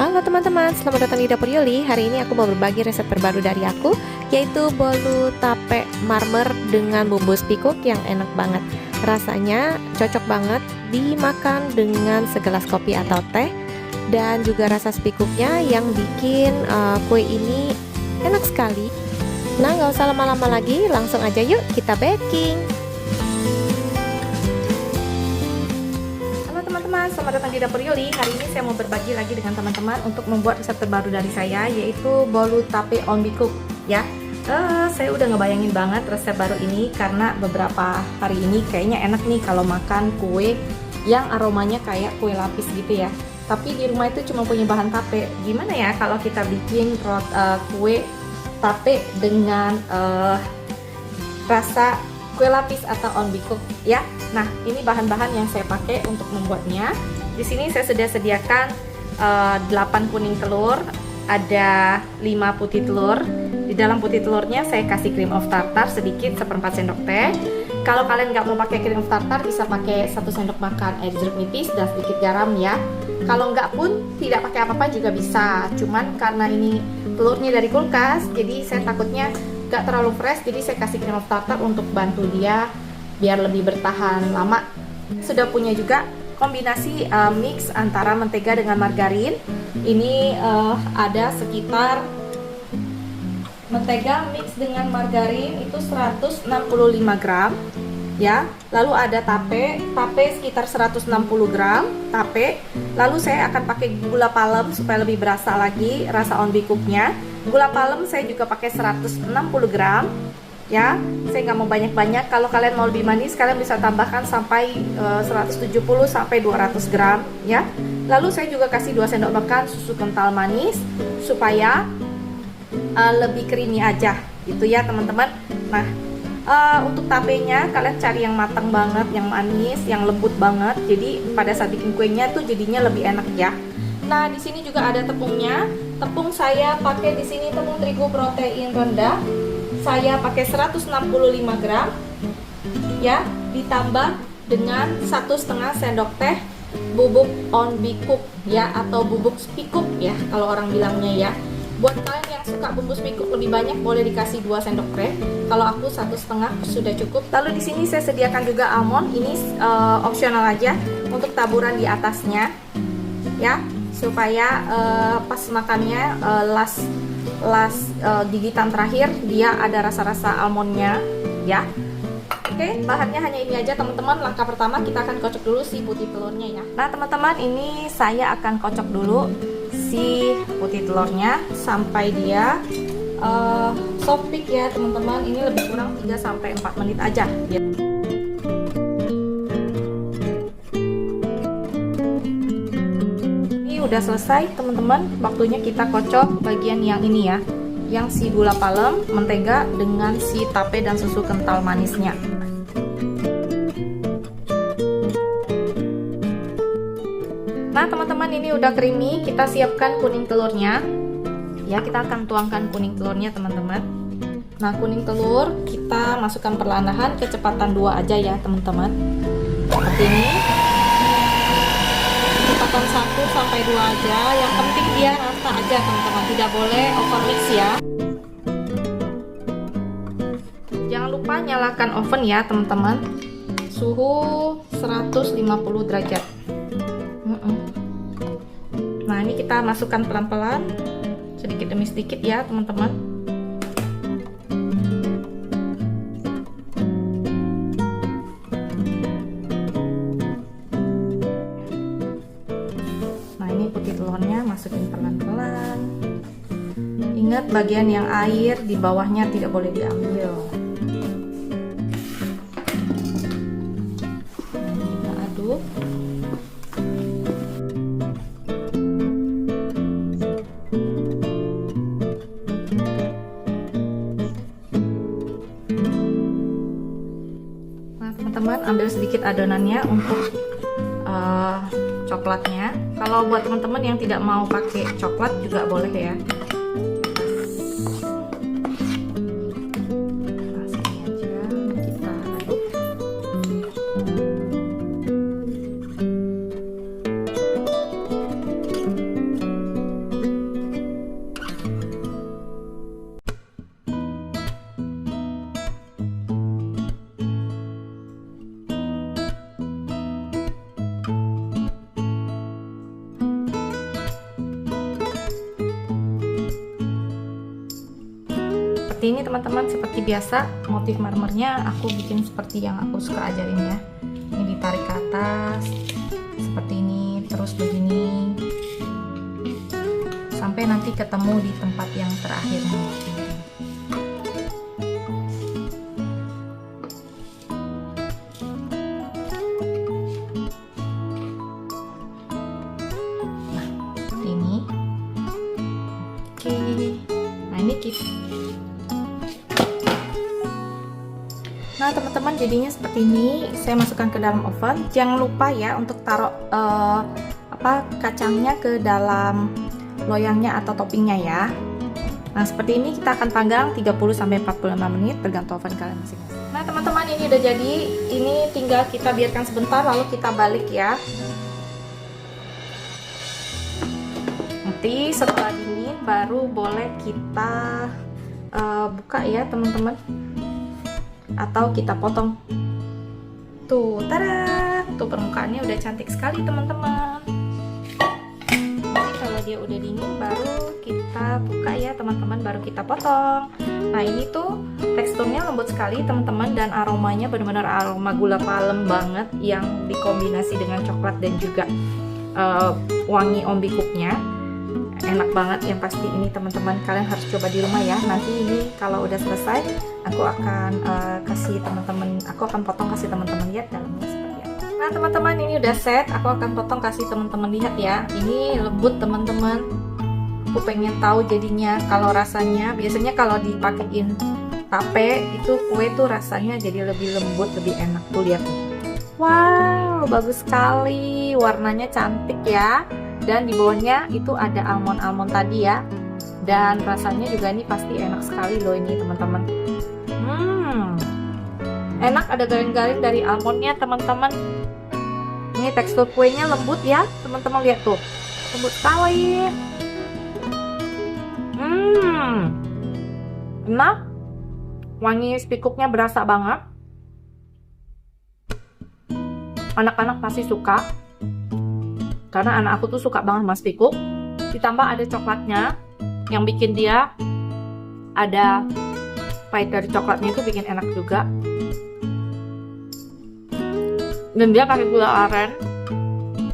Halo teman-teman, selamat datang di Dapur Yuli. Hari ini aku mau berbagi resep terbaru dari aku, yaitu bolu tape marmer dengan bumbu spikuk yang enak banget. Rasanya cocok banget dimakan dengan segelas kopi atau teh. Dan juga rasa spikuknya yang bikin kue ini enak sekali. Nah, gak usah lama-lama lagi, langsung aja yuk kita baking. Teman-teman, selamat datang di Dapur Yuli. Hari ini saya mau berbagi lagi dengan teman-teman untuk membuat resep terbaru dari saya, yaitu bolu tape on bikuk ya. Saya udah ngebayangin banget resep baru ini karena beberapa hari ini kayaknya enak nih kalau makan kue yang aromanya kayak kue lapis gitu ya. Tapi di rumah itu cuma punya bahan tape. Gimana ya kalau kita bikin kue tape dengan rasa kue lapis atau on bikuk ya. Nah, ini bahan-bahan yang saya pakai untuk membuatnya. Di sini saya sudah sediakan 8 kuning telur, ada 5 putih telur. Di dalam putih telurnya saya kasih cream of tartar sedikit, 1/4 sendok teh. Kalau kalian nggak mau pakai cream of tartar, bisa pakai 1 sendok makan air jeruk nipis dan sedikit garam ya. Kalau nggak pun tidak pakai apa-apa juga bisa. Cuman karena ini telurnya dari kulkas, jadi saya takutnya nggak terlalu fresh, jadi saya kasih cream of tartar untuk bantu dia biar lebih bertahan lama. Sudah punya juga kombinasi mix antara mentega dengan margarin. Ini ada sekitar mentega mix dengan margarin itu 165 gram ya. Lalu ada tape sekitar 160 gram tape. Lalu saya akan pakai gula palem supaya lebih berasa lagi rasa on bikuknya. Gula palem saya juga pakai 160 gram ya. Saya nggak mau banyak-banyak. Kalau kalian mau lebih manis, kalian bisa tambahkan sampai 170 sampai 200 gram ya. Lalu saya juga kasih 2 sendok makan susu kental manis supaya lebih creamy aja gitu ya teman-teman. Nah, untuk tapenya kalian cari yang matang banget, yang manis, yang lembut banget. Jadi pada saat bikin kuenya tuh jadinya lebih enak ya. Nah, di sini juga ada tepungnya. Tepung saya pakai di sini tepung terigu protein rendah. Saya pakai 165 gram ya, ditambah dengan 1,5 sendok teh bubuk on bikuk ya, atau bubuk spikuk ya kalau orang bilangnya ya. Buat kalian yang suka bumbu spikuk lebih banyak, boleh dikasih 2 sendok teh. Kalau aku 1,5 sudah cukup. Lalu di sini saya sediakan juga almond. Ini opsional aja untuk taburan di atasnya ya, supaya pas makannya last gigitan terakhir dia ada rasa-rasa almondnya ya. Oke, bahannya hanya ini aja teman-teman. Langkah pertama kita akan kocok dulu si putih telurnya ya. Nah teman-teman, ini saya akan kocok dulu si putih telurnya sampai dia soft peak ya teman-teman. Ini lebih kurang 3-4 menit aja ya. Udah selesai teman-teman, waktunya kita kocok bagian yang ini ya, yang si gula palem, mentega dengan si tape dan susu kental manisnya. Nah teman-teman, ini udah creamy. Kita siapkan kuning telurnya ya, kita akan tuangkan kuning telurnya teman-teman. Nah, kuning telur kita masukkan perlahan-lahan, kecepatan 2 aja ya teman-teman, seperti ini. 1-2 aja, yang penting dia rasa aja teman-teman, tidak boleh overmix ya. Jangan lupa nyalakan oven ya teman-teman, suhu 150 derajat. Nah, ini kita masukkan pelan-pelan, sedikit demi sedikit ya teman-teman. Putih telurnya masukin pelan-pelan. Ingat, bagian yang air di bawahnya tidak boleh diambil. Kita aduk. Nah teman-teman, ambil sedikit adonannya untuk coklatnya. Kalau buat teman-teman yang tidak mau pakai coklat juga boleh ya. Nah, sini aja kita aduk. seperti ini teman-teman. Seperti biasa, motif marmernya aku bikin seperti yang aku suka ajarin ya. Ini ditarik ke atas seperti ini, terus begini sampai nanti ketemu di tempat yang terakhir nih. Nah, seperti ini. Oke. Nah, ini kita. Nah teman-teman, jadinya seperti ini. Saya masukkan ke dalam oven. Jangan lupa ya untuk taruh kacangnya ke dalam loyangnya atau toppingnya ya. Nah seperti ini kita akan panggang 30-45 menit tergantung oven kalian masing-masing. Nah teman-teman, ini udah jadi. Ini tinggal kita biarkan sebentar lalu kita balik ya. Nanti setelah dingin baru boleh kita buka ya teman-teman, atau kita potong. Tuh, tada! Tuh permukaannya udah cantik sekali teman-teman. Nanti kalau dia udah dingin baru kita buka ya teman-teman, baru kita potong. Nah ini tuh teksturnya lembut sekali teman-teman, dan aromanya benar-benar aroma gula palem banget yang dikombinasi dengan coklat dan juga wangi ombikuknya. Enak banget yang pasti ini teman-teman, kalian harus coba di rumah ya. Nanti ini kalau udah selesai aku akan kasih teman-teman, aku akan potong kasih teman-teman lihat dalamnya seperti apa. Nah teman-teman, ini udah set, aku akan potong kasih teman-teman lihat ya. Ini lembut teman-teman, aku pengen tahu jadinya kalau rasanya. Biasanya kalau dipakein tape itu kue tuh rasanya jadi lebih lembut, lebih enak. Tuh lihat, wow bagus sekali, warnanya cantik ya. Dan di bawahnya itu ada almond tadi ya, dan rasanya juga ini pasti enak sekali loh ini teman-teman. Enak, ada garing-garing dari almondnya teman-teman. Ini tekstur kuenya lembut ya teman-teman, lihat tuh, lembut sekali. Enak, wangi spikuknya berasa banget. Anak-anak pasti suka, karena anak aku tuh suka banget sama spikuk. Ditambah ada coklatnya yang bikin dia ada pahit dari coklatnya, itu bikin enak juga. Dan dia pakai gula aren,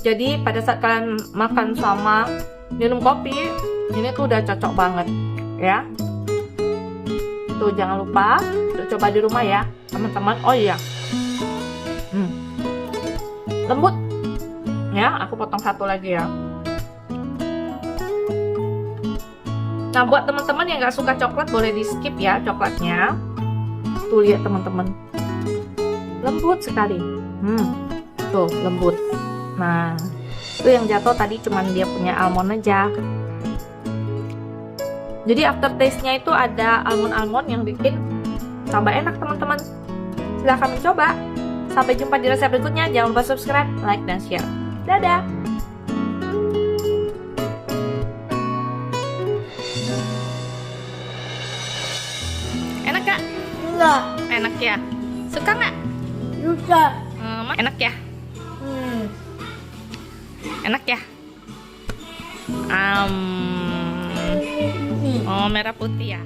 jadi pada saat kalian makan sama minum kopi ini tuh udah cocok banget ya. Tuh jangan lupa coba di rumah ya teman-teman. Oh iya, lembut ya. Aku potong satu lagi ya. Nah buat teman-teman yang gak suka coklat boleh di skip ya coklatnya. Tuh lihat teman-teman, lembut sekali. Tuh lembut. Nah itu yang jatuh tadi cuman dia punya almond aja. Jadi aftertaste nya itu ada almond yang bikin tambah enak teman-teman. Silahkan mencoba. Sampai jumpa di resep berikutnya. Jangan lupa subscribe, like, dan share. Dadah. Enak gak? Enggak. Enak ya. Suka nggak? Suka. Enak ya. Enak ya. Oh merah putih ya.